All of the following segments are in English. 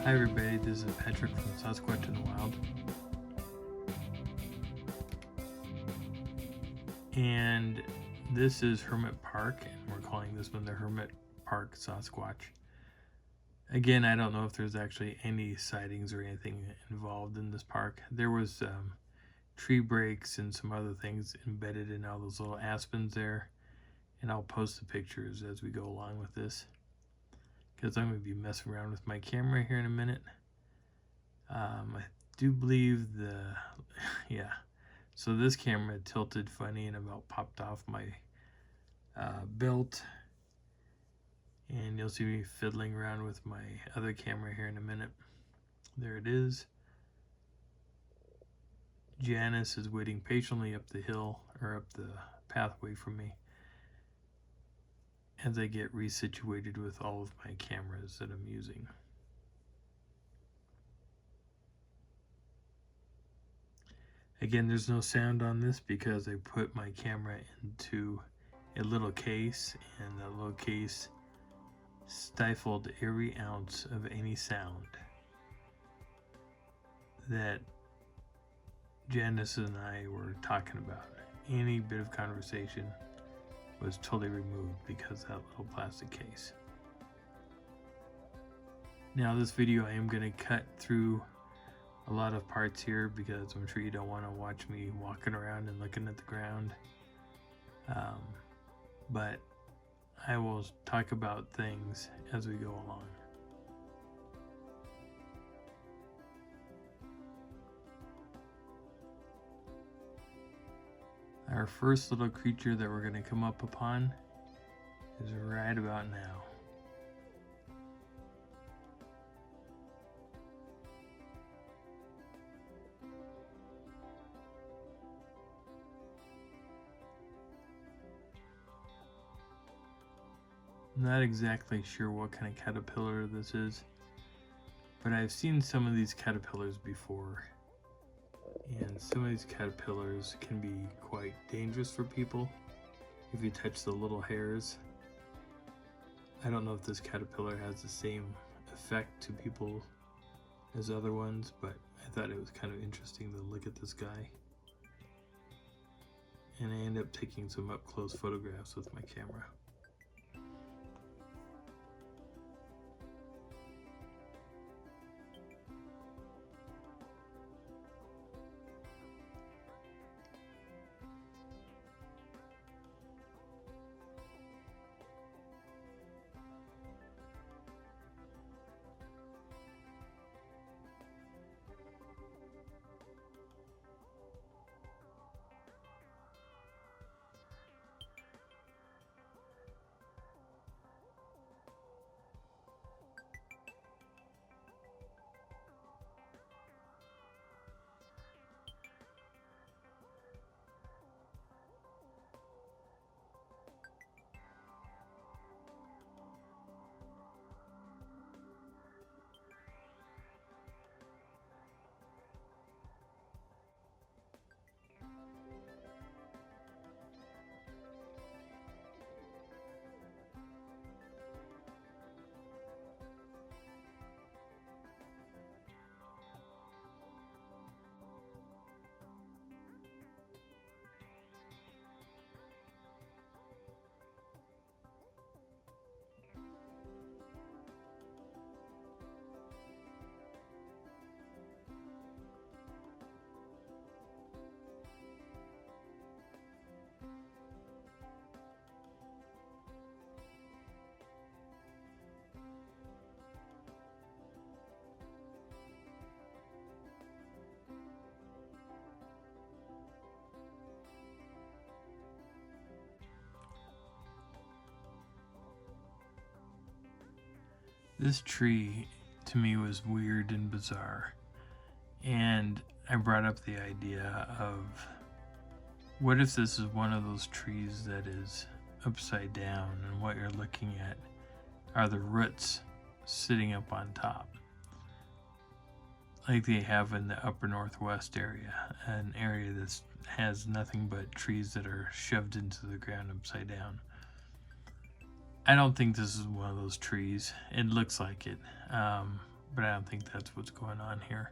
Hi everybody, this is Patrick from Sasquatch in the Wild. And this is Hermit Park, and we're calling this one the Hermit Park Sasquatch. Again, I don't know if there's actually any sightings or anything involved in this park. There was tree breaks and some other things embedded in all those little aspens there. And I'll post the pictures as we go along with this, because I'm going to be messing around with my camera here in a minute. I do believe so this camera tilted funny and about popped off my belt, and you'll see me fiddling around with my other camera here in a minute. There it is. Janice is waiting patiently up the hill, or up the pathway from me, as I get resituated with all of my cameras that I'm using. Again, there's no sound on this because I put my camera into a little case, and that little case stifled every ounce of any sound that Janice and I were talking about. Any bit of conversation was totally removed because of that little plastic case. Now this video I am going to cut through a lot of parts here because I'm sure you don't want to watch me walking around and looking at the ground. But I will talk about things as we go along. Our first little creature that we're going to come up upon is right about now. I'm not exactly sure what kind of caterpillar this is, but I've seen some of these caterpillars before, and some of these caterpillars can be quite dangerous for people if you touch the little hairs. I don't know if this caterpillar has the same effect to people as other ones, but I thought it was kind of interesting to look at this guy. And I end up taking some up-close photographs with my camera. This tree to me was weird and bizarre, and I brought up the idea of, what if this is one of those trees that is upside down, and what you're looking at are the roots sitting up on top, like they have in the upper northwest area, an area that has nothing but trees that are shoved into the ground upside down. I don't think this is one of those trees. It looks like it, but I don't think that's what's going on here.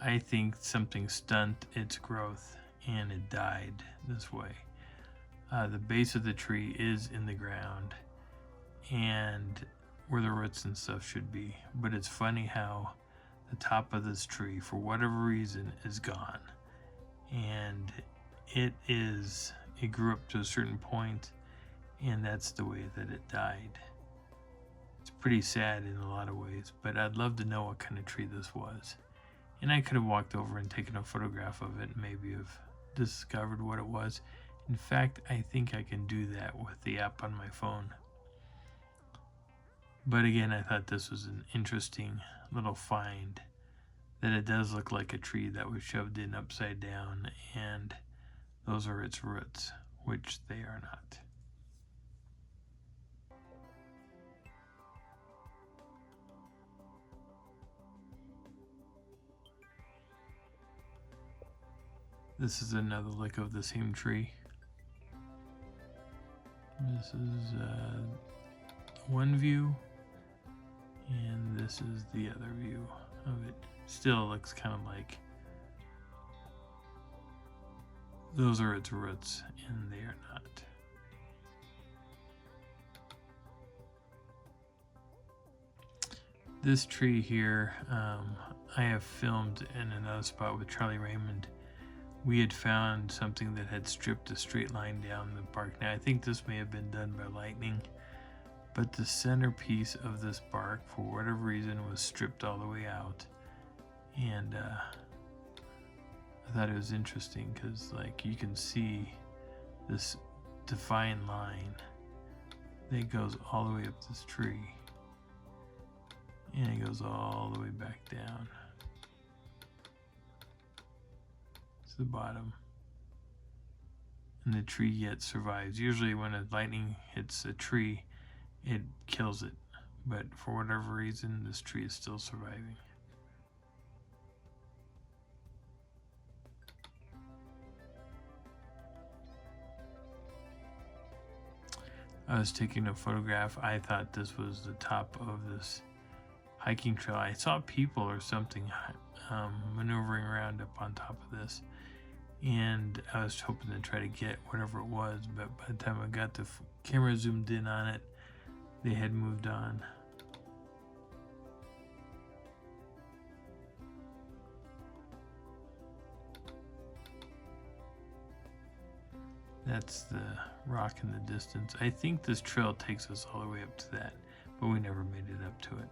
I think something stunted its growth and it died this way. The base of the tree is in the ground and where the roots and stuff should be, but it's funny how the top of this tree, for whatever reason, is gone. And it grew up to a certain point, and that's the way that it died. It's pretty sad in a lot of ways, but I'd love to know what kind of tree this was. And I could have walked over and taken a photograph of it and maybe have discovered what it was. In fact, I think I can do that with the app on my phone. But again, I thought this was an interesting little find, that it does look like a tree that was shoved in upside down, and those are its roots, which they are not. This is another look of the same tree. This is one view, and this is the other view of it. Still looks kind of like those are its roots, and they are not. This tree here, I have filmed in another spot with Charlie Raymond. We had found something that had stripped a straight line down the bark. Now I think this may have been done by lightning, but the centerpiece of this bark, for whatever reason, was stripped all the way out. And I thought it was interesting because, like, you can see this defined line that goes all the way up this tree, and it goes all the way back down to the bottom, and the tree yet survives. Usually when a lightning hits a tree, it kills it, but for whatever reason, this tree is still surviving. I was taking a photograph. I thought this was the top of this hiking trail. I saw people or something maneuvering around up on top of this, and I was hoping to try to get whatever it was, but by the time I got the camera zoomed in on it, they had moved on. That's the rock in the distance. I think this trail takes us all the way up to that, but we never made it up to it.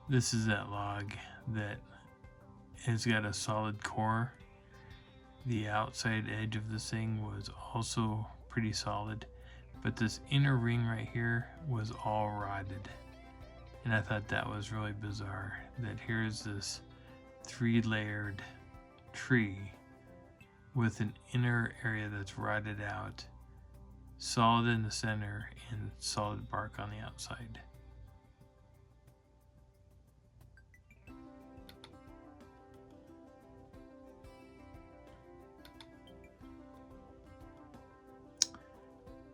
This is that log that has got a solid core. The outside edge of this thing was also pretty solid, but this inner ring right here was all rotted. And I thought that was really bizarre, that here's this 3-layered tree with an inner area that's rotted out, solid in the center, and solid bark on the outside.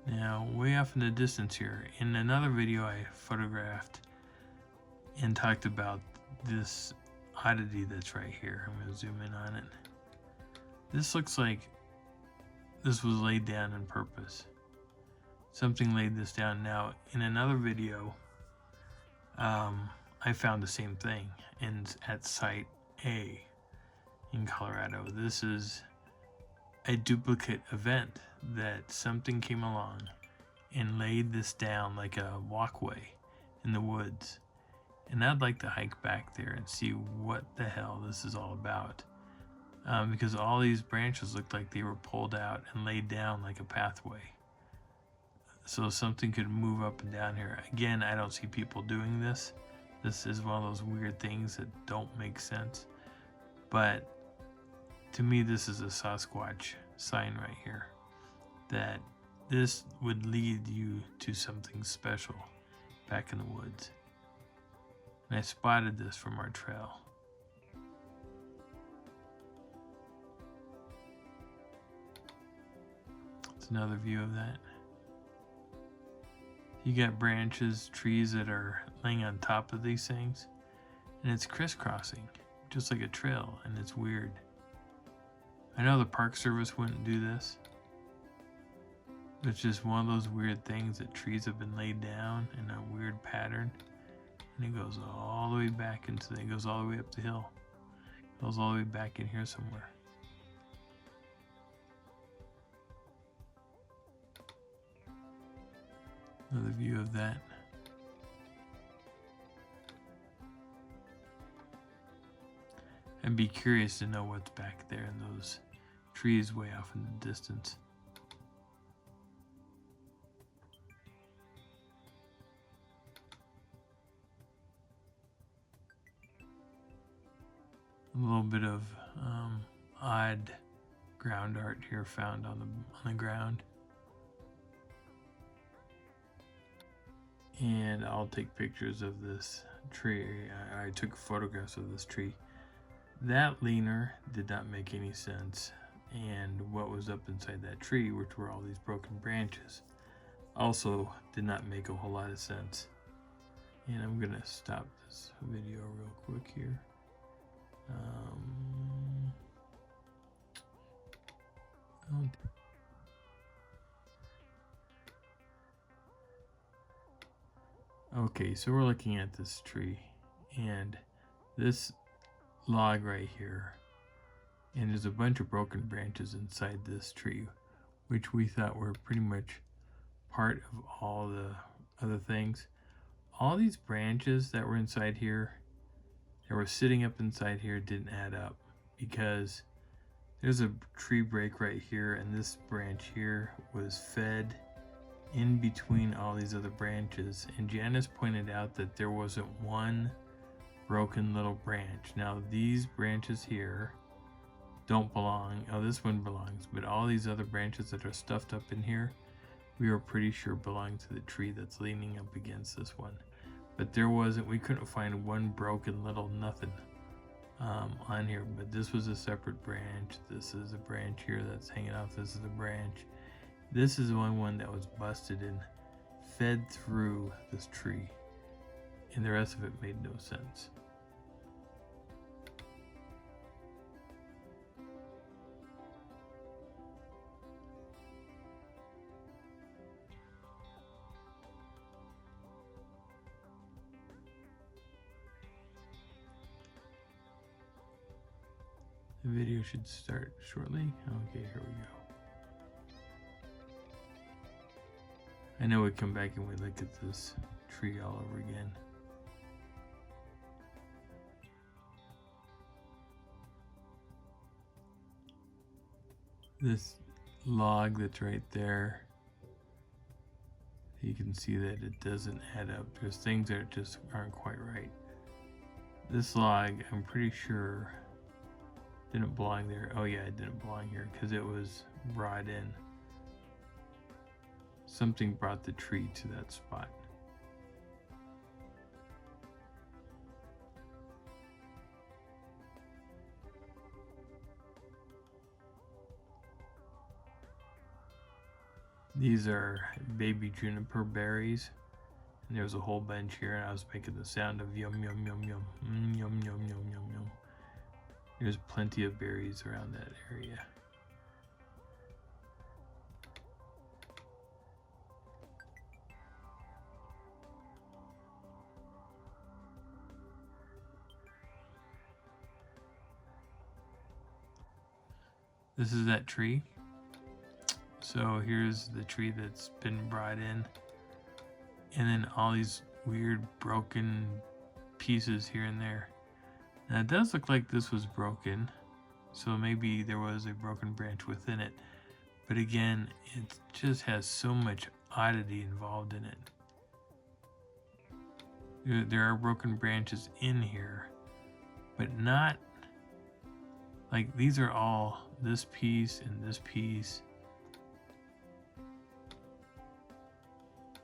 Now, way off in the distance here, in another video I photographed and talked about this oddity that's right here. I'm going to zoom in on it. This looks like this was laid down on purpose. Something laid this down. Now, in another video, I found the same thing at Site A in Colorado. This is a duplicate event that something came along and laid this down like a walkway in the woods. And I'd like to hike back there and see what the hell this is all about. Because all these branches looked like they were pulled out and laid down like a pathway. So something could move up and down here. Again, I don't see people doing this. This is one of those weird things that don't make sense. But to me, this is a Sasquatch sign right here. That this would lead you to something special back in the woods. And I spotted this from our trail. It's another view of that. You got branches, trees that are laying on top of these things, and it's crisscrossing, just like a trail, and it's weird. I know the Park Service wouldn't do this. It's just one of those weird things that trees have been laid down in a weird pattern, and it goes all the way back it goes all the way up the hill. It goes all the way back in here somewhere. Another view of that. I'd be curious to know what's back there in those trees way off in the distance. A little bit of odd ground art here found on the ground. And I'll take pictures of this tree. I took photographs of this tree. That leaner did not make any sense, and what was up inside that tree, which were all these broken branches, also did not make a whole lot of sense. And I'm gonna stop this video real quick here. Okay, so we're looking at this tree, and this log right here, and there's a bunch of broken branches inside this tree, which we thought were pretty much part of all the other things. All these branches that were inside here, that were sitting up inside here, didn't add up, because there's a tree break right here, and this branch here was fed in between all these other branches, and Janice pointed out that there wasn't one broken little branch. Now these branches here don't belong. Oh, this one belongs, but all these other branches that are stuffed up in here, we were pretty sure belong to the tree that's leaning up against this one. But we couldn't find one broken little nothing on here, but this was a separate branch. This is a branch here that's hanging off. This is a branch. This is the only one that was busted and fed through this tree, and the rest of it made no sense. The video should start shortly. Okay, here we go. I know we come back and we look at this tree all over again. This log that's right there, you can see that it doesn't add up. There's things that just aren't quite right. This log, I'm pretty sure, didn't belong there. Oh yeah, it didn't belong here because it was brought in. Something brought the tree to that spot. These are baby juniper berries, and there's a whole bunch here, and I was making the sound of yum yum yum yum, yum yum yum yum yum. There's plenty of berries around that area. This is that tree. So here's the tree that's been brought in, and then all these weird broken pieces here and there. Now it does look like this was broken, so maybe there was a broken branch within it, but again, it just has so much oddity involved in it. There are broken branches in here, but not like these are all this piece and this piece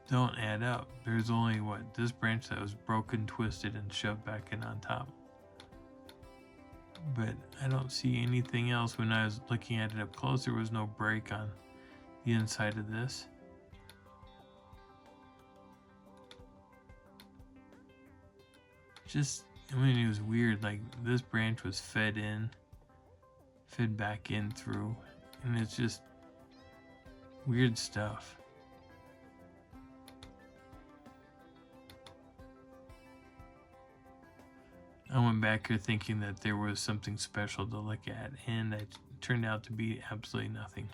don't add up. There's only this branch that was broken, twisted, and shoved back in on top. But I don't see anything else. When I was looking at it up close, there was no break on the inside of this. Just, I mean, it was weird. Like, this branch was fed back in through, and it's just weird stuff. I went back here thinking that there was something special to look at, and it turned out to be absolutely nothing.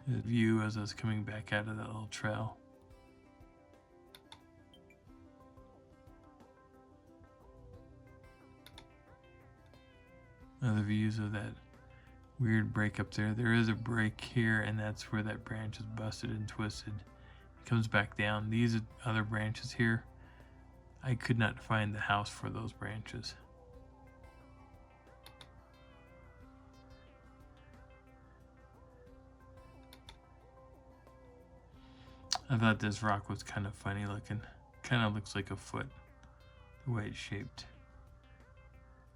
The view as I was coming back out of that little trail. Other views of that weird break up there. There is a break here, and that's where that branch is busted and twisted. It comes back down. These other branches here, I could not find the house for those branches. I thought this rock was kind of funny looking. Kind of looks like a foot, the way it's shaped.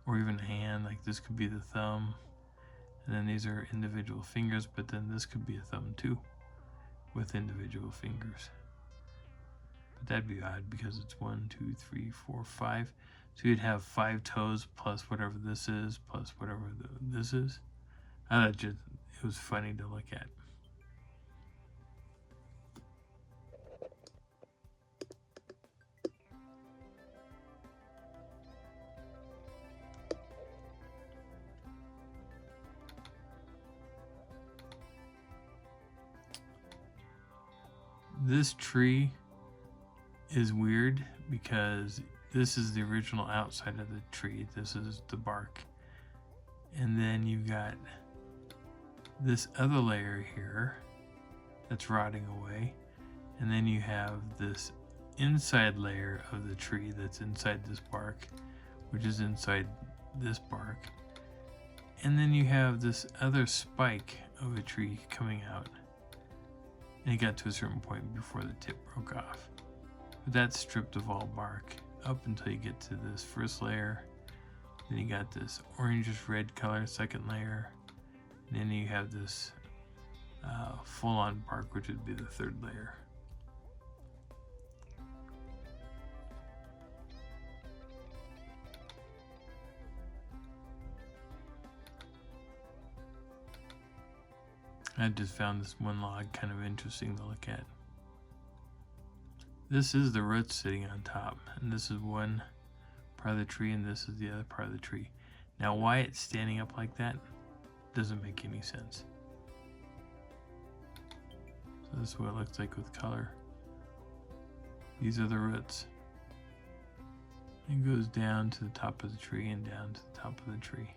Or even a hand, like this could be the thumb. And then these are individual fingers, but then this could be a thumb too, with individual fingers. But that'd be odd because it's 1, 2, 3, 4, 5. So you'd have 5 toes plus whatever this is, plus whatever this is. I thought it was funny to look at. This tree is weird because this is the original outside of the tree. This is the bark. And then you've got this other layer here that's rotting away. And then you have this inside layer of the tree that's inside this bark, which is inside this bark. And then you have this other spike of a tree coming out. And it got to a certain point before the tip broke off. But that's stripped of all bark up until you get to this first layer. Then you got this orangish red color second layer. And then you have this full-on bark, which would be the third layer. I just found this one log kind of interesting to look at. This is the roots sitting on top, and this is one part of the tree, and this is the other part of the tree. Now, why it's standing up like that doesn't make any sense. So this is what it looks like with color. These are the roots. It goes down to the top of the tree and down to the top of the tree.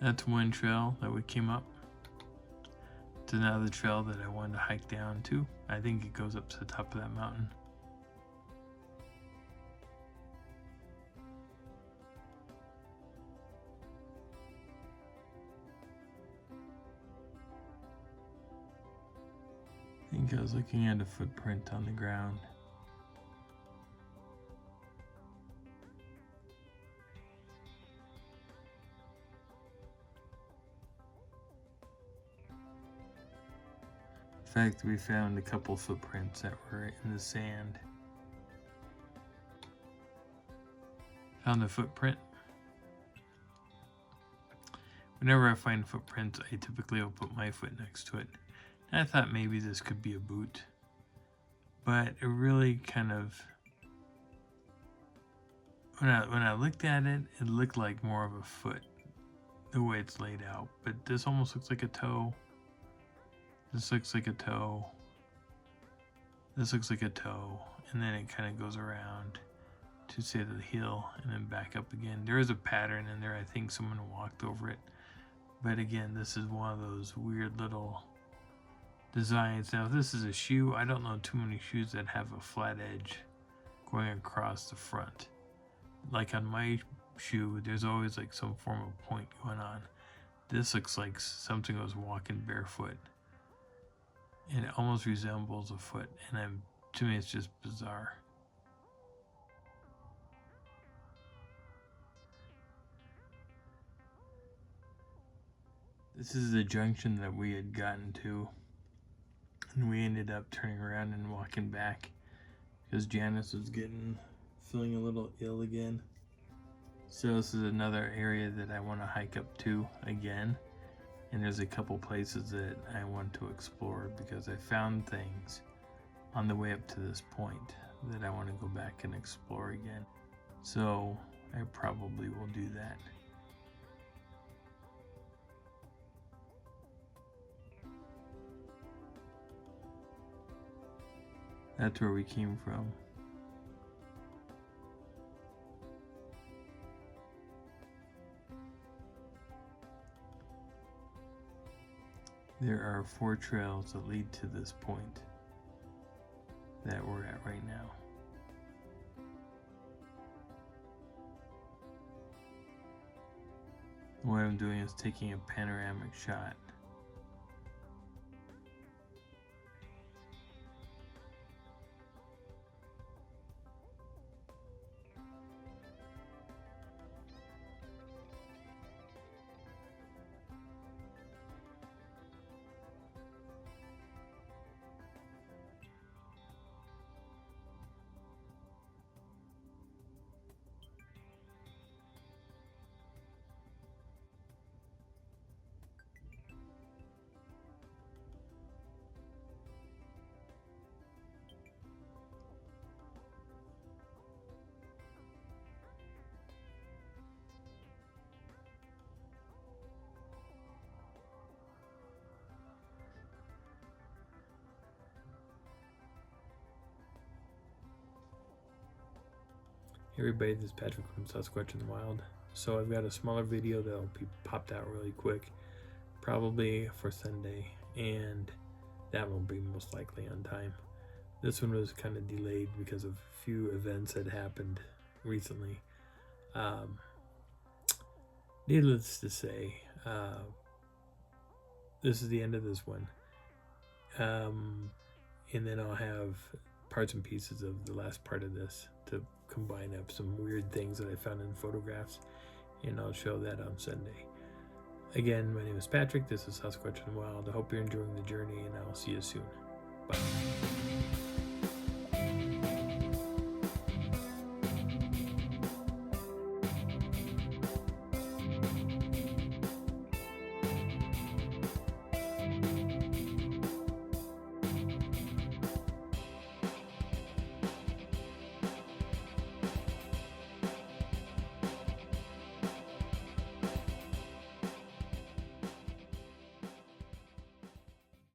That's one trail that we came up. It's another trail that I wanted to hike down to. I think it goes up to the top of that mountain. I think I was looking at a footprint on the ground. In fact, we found a couple footprints that were in the sand. Found a footprint. Whenever I find footprints, I typically will put my foot next to it. And I thought maybe this could be a boot, but it really kind of, when I looked at it, it looked like more of a foot, the way it's laid out. But this almost looks like a toe. This looks like a toe. This looks like a toe, and then it kind of goes around to say the heel and then back up again. There is a pattern in there. I think someone walked over it. But again, this is one of those weird little designs. Now, if this is a shoe, I don't know too many shoes that have a flat edge going across the front. Like on my shoe, there's always like some form of point going on. This looks like something was walking barefoot. And it almost resembles a foot. And to me, it's just bizarre. This is the junction that we had gotten to, and we ended up turning around and walking back because Janice was feeling a little ill again. So this is another area that I want to hike up to again, and there's a couple places that I want to explore because I found things on the way up to this point that I want to go back and explore again. So I probably will do that. That's where we came from. There are 4 trails that lead to this point that we're at right now. What I'm doing is taking a panoramic shot. Hey everybody, this is Patrick from Sasquatch in the Wild. So I've got a smaller video that'll be popped out really quick, probably for Sunday, and that will be most likely on time. This one was kind of delayed because of a few events that happened recently. Needless to say, this is the end of this one. And then I'll have parts and pieces of the last part of this to combine up some weird things that I found in photographs, and I'll show that on Sunday. Again, my name is Patrick. This is Sasquatch in the Wild. I hope you're enjoying the journey, and I'll see you soon. Bye.